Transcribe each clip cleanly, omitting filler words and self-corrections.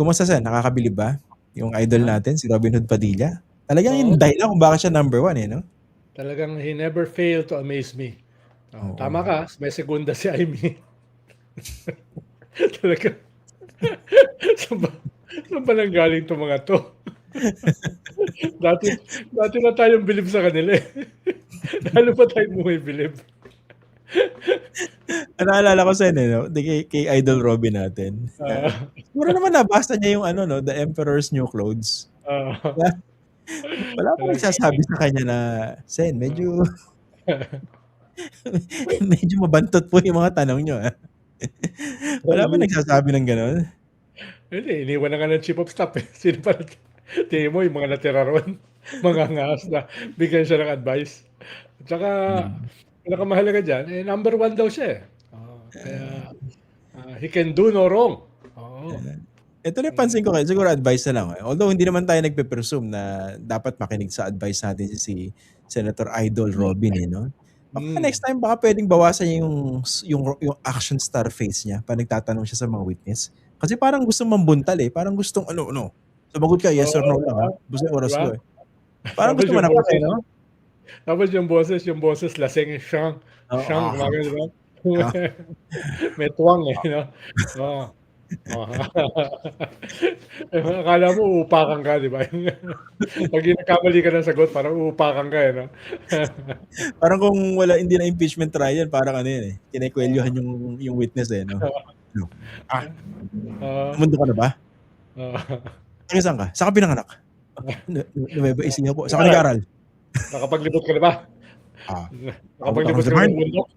Kumusta Sen? Nakakabilib ba? Yung idol Ah, natin, si Robin Hood Padilla. Talagang oo, yung dahilan kung bakit siya number one, no? talagang he never failed to amaze me. Tama Oo. ka, may segunda si Aimee. Talaga, saan ba, saan ba nanggaling 'tong mga 'to? Dati, dati na tayong bilib sa kanila eh. Lalo pa tayong bumibilib. Naalala ko Sen, no? Kay Idol Robin natin. Ah, Siguro naman nabasa niya yung ano, no? The Emperor's New Clothes. ah, Wala, wala pa talaga. nagsasabi sa kanya na, Sen, Ah. medyo, medyo mabantot po yung mga tanong nyo, ah. Wala pa nagsasabi ng gano'n? Hindi, iniwan na nga ng chief of staff eh. Sino pa tingin mo yung mga natira roon, mangangahas na bigyan siya ng advice. At saka Hmm. pinakamahalaga diyan, eh, number 1 daw siya, eh. Kaya, he can do no wrong. Oo. Ito na yung Mm, pansin ko kayo, siguro advice na lang. Although hindi naman tayo nagpe-presume na dapat makinig sa advice natin si Senator Idol Robin, no? Baka hmm. next time baka pwedeng bawasan niya yung action star face niya pag nagtatanong siya sa mga witness. Kasi parang gustong mambuntal eh. Parang gustong ano. Sumagot ka, yes or Oo, no 'di lang ba? ha. Basta yung 'Di oras ba? ko eh. Parang Tapos gusto yung manapak eh, boses no? yung boses lasing, "Siyang, Oo, siyang," gumagano, 'di ba? ah, May tuwang, eh, 'no? Oo, oo. Akala mo uupakan ka, 'di ba? Pag nagkamali ka ng sagot parang uupakan ka, eh, 'no? parang kung hindi na impeachment trial, parang ano yun eh. Kinekwelyohan yung witness eh, no? Ano? Ah, Oo, Mundo ka na ba? oo. Taga saan ka? Saan ka pinanganak? Nueva Ecija po. Saan ka Yan, nag-aral? nakapaglibot ka na ba? Ah, Out Nakapaglibot of the ka na barn. ng bundok?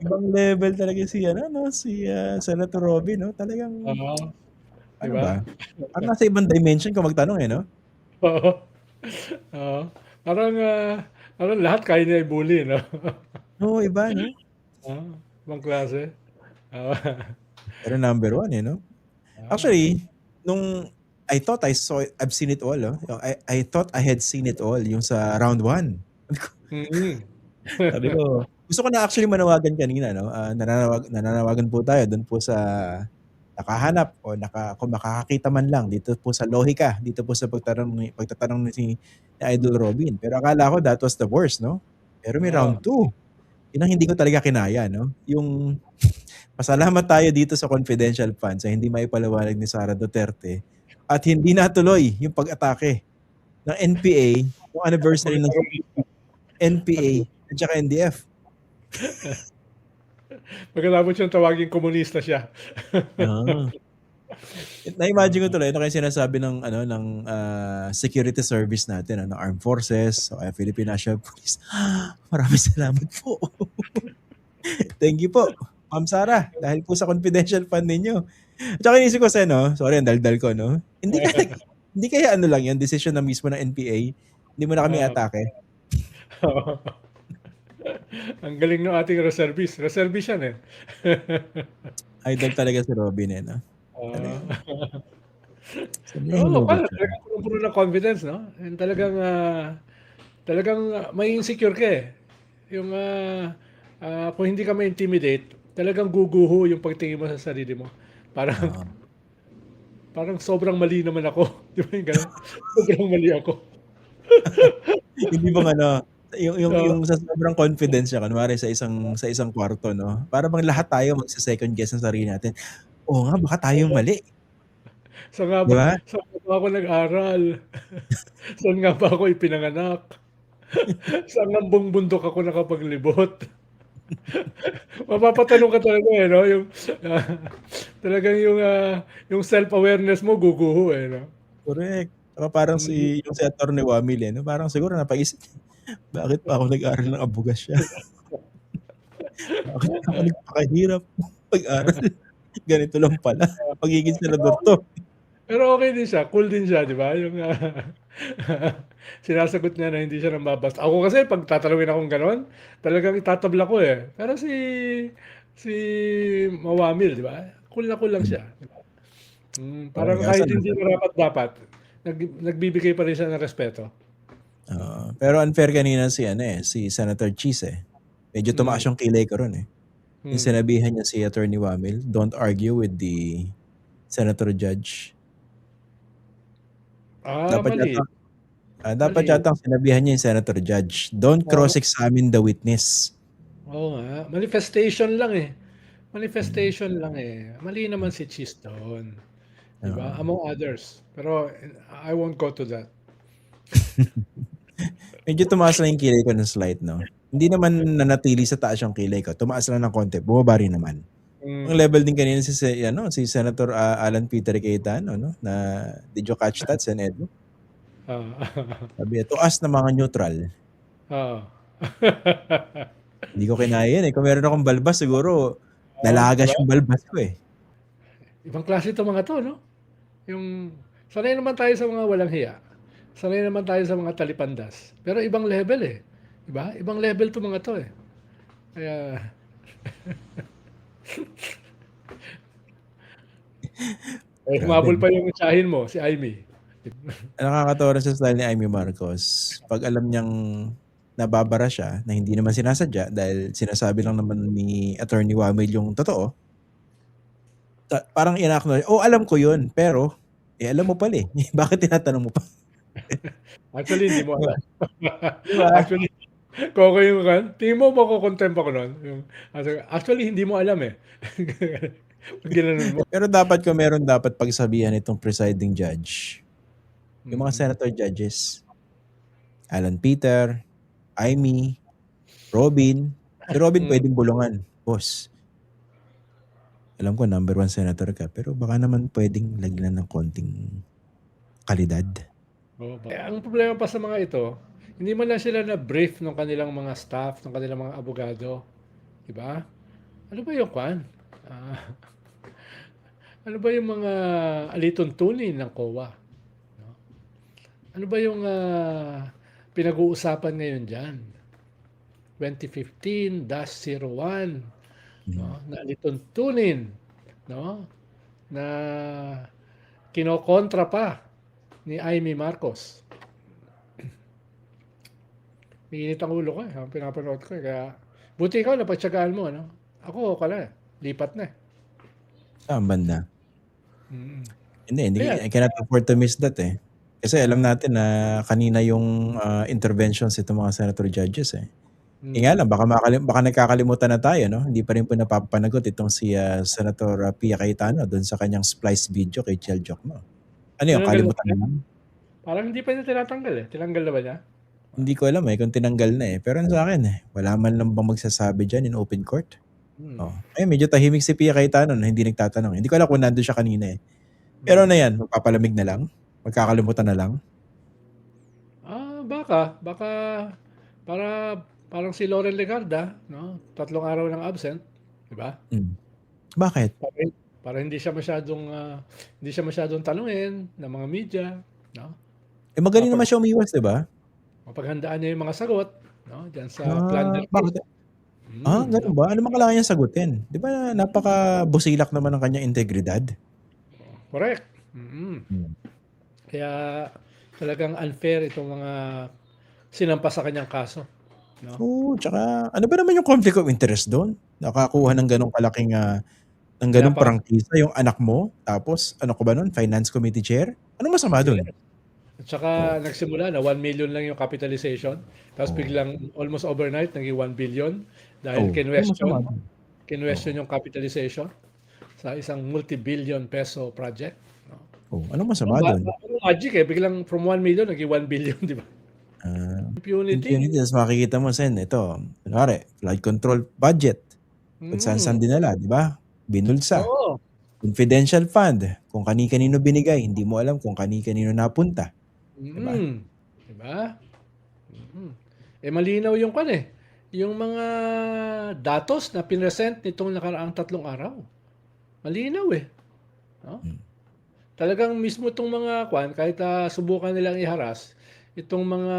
Ibang level talaga si ano, no, si Senator Robin, no? Talagang Oo, 'di ano ba? ba? Parang nasa ibang dimension ka magtanong eh, no? Oo, oo. Parang, parang lahat kaya niya i-bully, 'no? Oo, iba, no? Ibang klase. Oo. Pero number one eh, no? Oo. Actually, nung I've seen it all, no? I thought I had seen it all yung sa round one. Mm. Sabi ko, gusto ko na actually manawagan kanina, no? Nananawagan po tayo doon po sa nakahanap o kung makakakita man lang dito po sa lohika, dito po sa pagtatanong ni Idol Robin. Pero akala ko that was the worst, no? Pero may Oo. round 2. Yun ang hindi ko talaga kinaya, no? Yung pasalamat tayo dito sa confidential funds sa hindi maipaliwanag ni Sara Duterte at hindi natuloy yung pag-atake ng NPA, yung At anniversary mga ng terorista NPA at at saka NDF. pagkatapos niyang tawaging komunista siya. Ah. Na-imagine ko tuloy ano kaya sinasabi ng ano ng security service natin, ng Armed Forces o kaya Philippine National Police. Maraming salamat po. Thank you po, Ma'am Sara, dahil po sa confidential fund ninyo. At saka inisip ko sa no, sorry ang daldal ko, no? Hindi kaya ano lang yun, decision na mismo ng NPA, hindi mo na kami Oo. atake. Oo. Ang galing ng ating reservist. Reservist yan, eh. Idol talaga si Robin eh, no? Oo. Talagang saan niya Oo, hinugot lokal yun? talagang punong-puno ng confidence, 'no? And talagang ma-i-insecure ka, eh. Yung, kung hindi ka ma-intimidate, talagang guguho yung pagtingin mo sa sarili mo. Parang Oo. parang sobrang mali naman ako, 'di ba yung gano'n? Sobrang mali ako. Hindi bang ano, yung Oo, sa sobrang confidence niya kunwari sa isang kwarto 'no, para bang lahat tayo magse-second guess ng sarili natin. Oo nga, baka tayo yung oo. mali, Saan nga 'di ba ba? saan nga ba ako nag-aral? Saan nga ba ako ipinanganak? Saan ngang buong bundok ako nakapaglibot? Mapapatanong ka talaga, eh, 'no, ah, talagang yung self-awareness mo guguho, eh, 'no? Correct. Tsaka parang Mm. si Attorney Wamil, eh, 'no, parang siguro napaisip, bakit pa ako nag-aral ng abogasya? Bakit ako nagpakahirap mag-aral? Ganito lang pala, magiging Pero senador 'to. pero okey din siya, cool din siya, 'di ba? Yung, sinasagot niya na hindi siya nambabasta. Ako kasi 'pag tatanungin akong gano'n, talagang itatabla ko, eh. Pero si Mawamil, 'di ba, cool na cool lang Hmm, siya, 'di ba? correct Parang nga kahit saan hindi karapat-dapat, nagbibigay pa rin siya ng respeto. pero unfair kanina si ano, eh, si Senator Cheese, eh. Medyo tumaas Hmm, yung kilay ko ro'n, eh. Yung sinabihan niya si Attorney Wamil, don't argue with the senator judge. Dapat Mali. dapat Mali. yata ang sinabihan niya yung senator judge, don't cross-examine the witness. Oo nga. Manifestation lang eh. Manifestation lang eh. Mali naman si Cheese doon. Diba? Oo. Among others. Pero I won't go to that. Medyo tumaas lang yung kilay ko ng slight, no? Hindi naman nanatili sa taas yung kilay ko. Tumaas lang ng konti. Bumaba rin naman. Ang level din kanina si Senator Alan Peter Cayetano, no? Na, did you catch that, Sen. Edu? Sabi, tuas na mga neutral. Hindi ko kinaya yan eh. Kung meron akong balbas, siguro nalagas yung balbas ko eh. Ibang klase itong mga to, no? Yung, sanay naman tayo sa mga walang hiya. Sanay naman tayo sa mga talipandas. Pero ibang level eh. Diba? Ibang level itong mga to eh. Kaya... humabol pa yung tsahin mo, si Amy. Nakakatawa rin sa style ni Amy Marcos. Pag alam niyang nababara siya, na hindi naman sinasadya dahil sinasabi lang naman ni Attorney Wamil yung totoo, parang ina-acknowledge, alam ko yun, pero alam mo pala eh. Bakit tinatanong mo pa? Actually, hindi mo alam. Diba? Actually, kung ako yung tingin mo makukontempt ako nun. Actually, hindi mo alam eh. Ginanon mo. Pero dapat kung meron dapat pagsabihan itong presiding judge, yung mga senator judges, Alan Peter, Amy, Robin. Si Robin pwedeng bulungan, boss. Alam ko number 1 senator ka, pero baka naman pwedeng lagyan ng konting kalidad. Ang problema pa sa mga ito, hindi man lang sila na-brief ng kanilang mga staff, ng kanilang mga abogado. Diba? Ano ba yung kwan? Ano ba yung mga alituntunin ng COA? No? Ano ba yung pinag-uusapan ngayon dyan? 2015-01 no? Na alituntunin, no? Na kinokontra pa ni Amy Marcos. Mainit ang ulo ko eh. Pinapanood ko eh. Kaya, buti ikaw, napatsagaan mo, no? Ako, lipat na eh. Saan banda? Hindi. I cannot afford to miss that eh. Kasi alam natin na kanina yung interventions itong mga senator judges eh. Nga lang, baka nagkakalimutan na tayo, no? Hindi pa rin po napapanagot itong si Senator Pia Cayetano doon sa kanyang splice video kay Chel Jokno. Ano yun, kalimutan na lang? Parang hindi pa niya tinatanggal eh. Tinanggal na ba niya? Hindi ko alam eh kung tinanggal na eh. Pero sa akin eh, wala man lang bang magsasabi dyan in open court? Medyo tahimik si Pia Cayetano na hindi nagtatanong. Hindi ko alam kung nandun siya kanina eh. Pero na yan, magpapalamig na lang? Magkakalimutan na lang? Baka parang si Lauren Legarda, no? 3 araw ng absent, di ba? Bakit? Para hindi siya masyadong tanungin ng mga media, no? Magaling naman siya umiwas, di ba? Mapaghandaan niya yung mga sagot, no? Diyan sa plunder case. Ganun ba? Ano man kailangan niya sagutin? Di ba napaka-busilak naman ng kanyang integridad? Correct. Kaya talagang unfair itong mga sinampas sa kanyang kaso. No? Tsaka ano ba naman yung conflict of interest doon? Nakakuha ng ganong kalaking ng ganong prangkisa yung anak mo, tapos ano ko ba nun? Finance Committee Chair? Anong masama doon? At saka nagsimula na 1 million lang yung capitalization, tapos biglang almost overnight naging 1 billion dahil kinwestiyon yung capitalization sa isang multi-billion peso project. Anong masama doon? Magic eh, biglang from 1 million naging 1 billion, di ba? Impunity. Tapos makikita mo, Sen, ito, kunwari, flood control budget. Kung saan dinala, di ba? Binulsa. Confidential fund. Kung kani-kanino binigay, hindi mo alam kung kani-kanino napunta. Diba? Diba? Malinaw yung yung mga datos na pinresent nitong nakaraang 3 araw. Malinaw eh. No? Talagang mismo itong mga kahit subukan nilang iharas, itong mga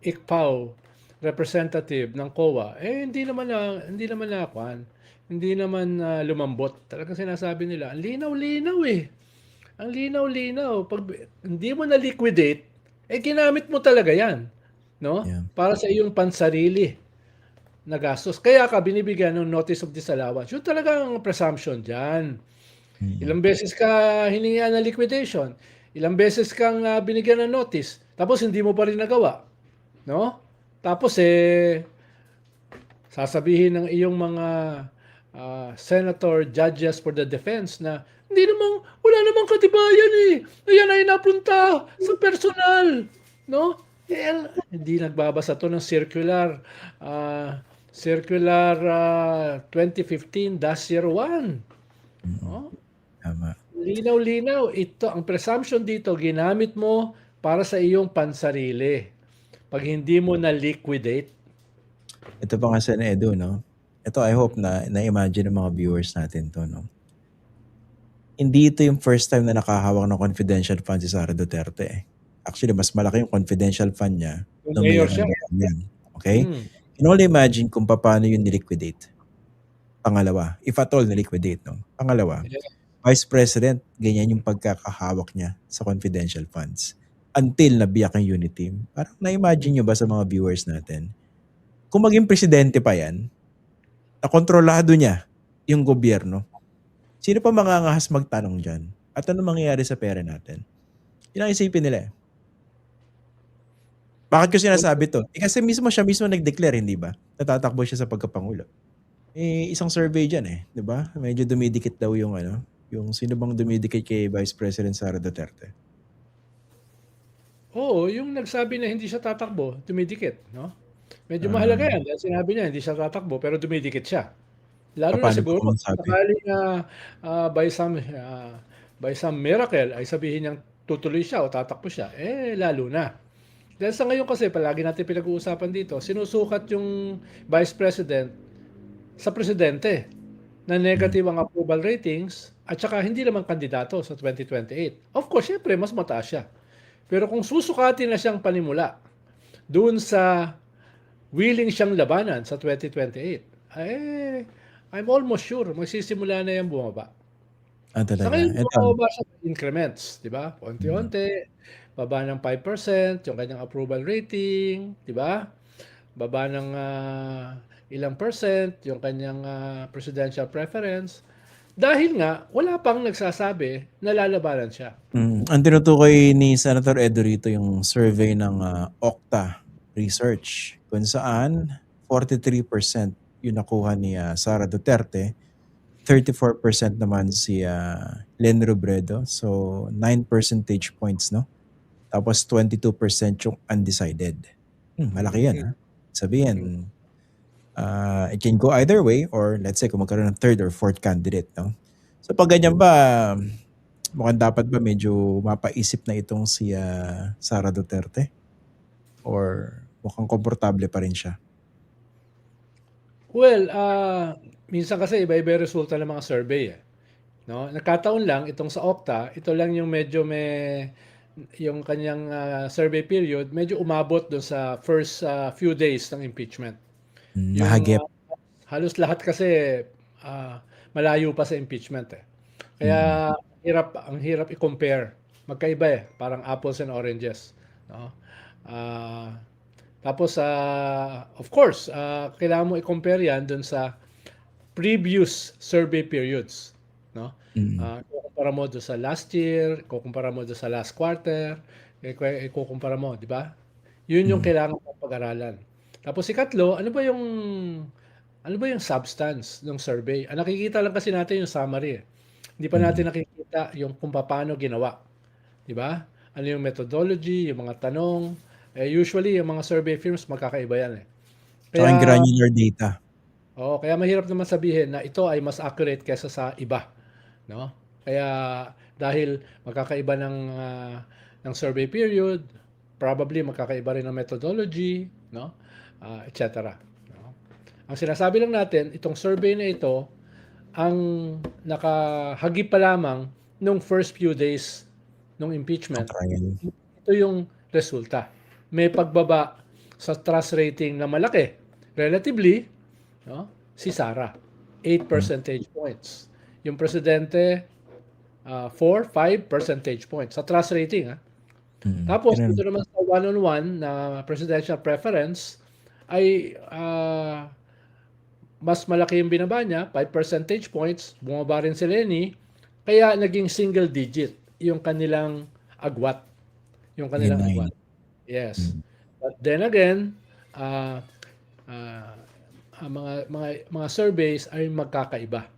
ICPAO representative ng COA, hindi naman lumambot. Talagang sinasabi nila, ang linaw-linaw eh. Ang linaw-linaw. Pag hindi mo na-liquidate, ginamit mo talaga yan. No? Yeah. Para sa iyong pansarili. na gastos. Kaya ka binibigyan ng notice of disallowance. Yun talagang presumption dyan. Ilang beses ka hiningian ng liquidation, ilang beses kang binigyan ng notice, tapos hindi mo pa rin nagawa. No? Tapos sasabihin ng iyong mga senator, judges for the defense na hindi namang, wala namang katibayan eh. Ayan ay napunta sa personal. No? Hindi nagbabasa to ng circular 2015-01. No? Tama. Linaw-linaw. Ito, ang presumption dito, ginamit mo para sa iyong pansarili. Pag hindi mo na-liquidate. Ito pa nga sa Edu, no? Ito, I hope na-imagine ng mga viewers natin to, no? Hindi ito yung first time na nakahawak ng confidential fund si Sara Duterte. Actually, mas malaki yung confidential fund niya Yung nung mayor mayor siya. ng Batangan. Okay? Hmm. You can only imagine kung paano yun niliquidate. Pangalawa, if at all niliquidate, no? Pangalawa, Yeah. Vice President, ganyan yung pagkakahawak niya sa confidential funds. Until nabiyak yung unit team. Parang na-imagine nyo ba sa mga viewers natin? Kung maging presidente pa yan, na kontrolado niya yung gobyerno, sino pa mangangahas magtanong dyan? At ano mangyayari sa pera natin? Yun ang isipin nila eh. Bakit ko sinasabi to? Kasi siya mismo nag-declare, hindi ba? Natatakbo siya sa pagkapangulo. Isang survey dyan eh, di ba? Medyo dumidikit daw yung yung sino bang dumidikit kay Vice President Sara Duterte. Oo, yung nagsabi na hindi siya tatakbo, dumidikit, no? Medyo mahalaga yan dahil sinabi niya hindi siya tatakbo pero dumidikit siya. Lalo na Paano ba siguro kung sabi? sakaling by some miracle ay sabihin niyang tutuloy siya o tatakbo siya, lalo na. Dahil sa ngayon kasi palagi natin pinag-uusapan dito, sinusukat yung Vice President sa presidente na negative ang approval ratings at saka hindi naman kandidato sa 2028. Of course, syempre mas mataas siya. Pero kung susukatin na siyang panimula doon sa willing siyang labanan sa 2028, I'm almost sure magsisimula na yan bumaba. Sa Talaga. ngayon, Ito. bumababa siya sa increments, di ba? Unti-unti, baba ng 5% yung kanyang approval rating, di ba? Baba ng ilang percent yung kanyang presidential preference. Dahil nga, wala pang nagsasabi na lalabanan siya. Ang tinutukoy ni Senator Edo rito yung survey ng Okta Research kung saan 43% yung nakuha ni Sara Duterte, 34% naman si Len Robredo, so 9 percentage points, no? Tapos 22% yung undecided. Malaki yan, ha? Sabihin, it can go either way or let's say kung magkaroon ng third or fourth candidate, no? So pag ganyan ba, mukhang dapat ba medyo mapaisip na itong si Sara Duterte? Or mukhang komportable pa rin siya? Well, minsan kasi iba-iba yung resulta ng mga survey. No? Nagkataon lang, itong sa Okta, ito lang yung medyo yung kanyang survey period, medyo umabot doon sa first few days ng impeachment. Nahagip. Halos lahat kasi malayo pa sa impeachment. Kaya ang hirap i-compare. Magkaiba parang apples and oranges. No? Tapos, of course, kailangan mo i-compare yan dun sa previous survey periods. No? Ikukumpara mo doon sa last year, ikukumpara mo doon sa last quarter, ikukumpara mo, di ba? Yun yung kailangan mong pag-aralan. Tapos ikatlo, ano ba yung substance ng survey? Nakikita lang kasi natin yung summary. Hindi pa natin nakikita yung kung paano ginawa. Di ba? Ano yung methodology, yung mga tanong. Usually, yung mga survey firms, magkakaiba yan. Kaya granular data. Oo, kaya mahirap naman sabihin na ito ay mas accurate kaysa sa iba. No? Kaya dahil magkakaiba ng survey period, probably magkakaiba rin ng methodology, no? Etc. No? Ang sinasabi lang natin, itong survey na ito, ang nakahagip pa lamang nung first few days ng impeachment. Ito yung resulta. May pagbaba sa trust rating na malaki. Relatively, no? Si Sara, 8 percentage points. Yung presidente, 4, 5 percentage points sa trust rating. Tapos, dito naman sa one-on-one na presidential preference, ay mas malaki yung binaba niya, 5 percentage points, bumaba rin si Lenny, kaya naging single digit yung kanilang agwat. Yung kanilang Hinay. agwat. Yes. Mm. But then again, ang mga surveys ay magkakaiba.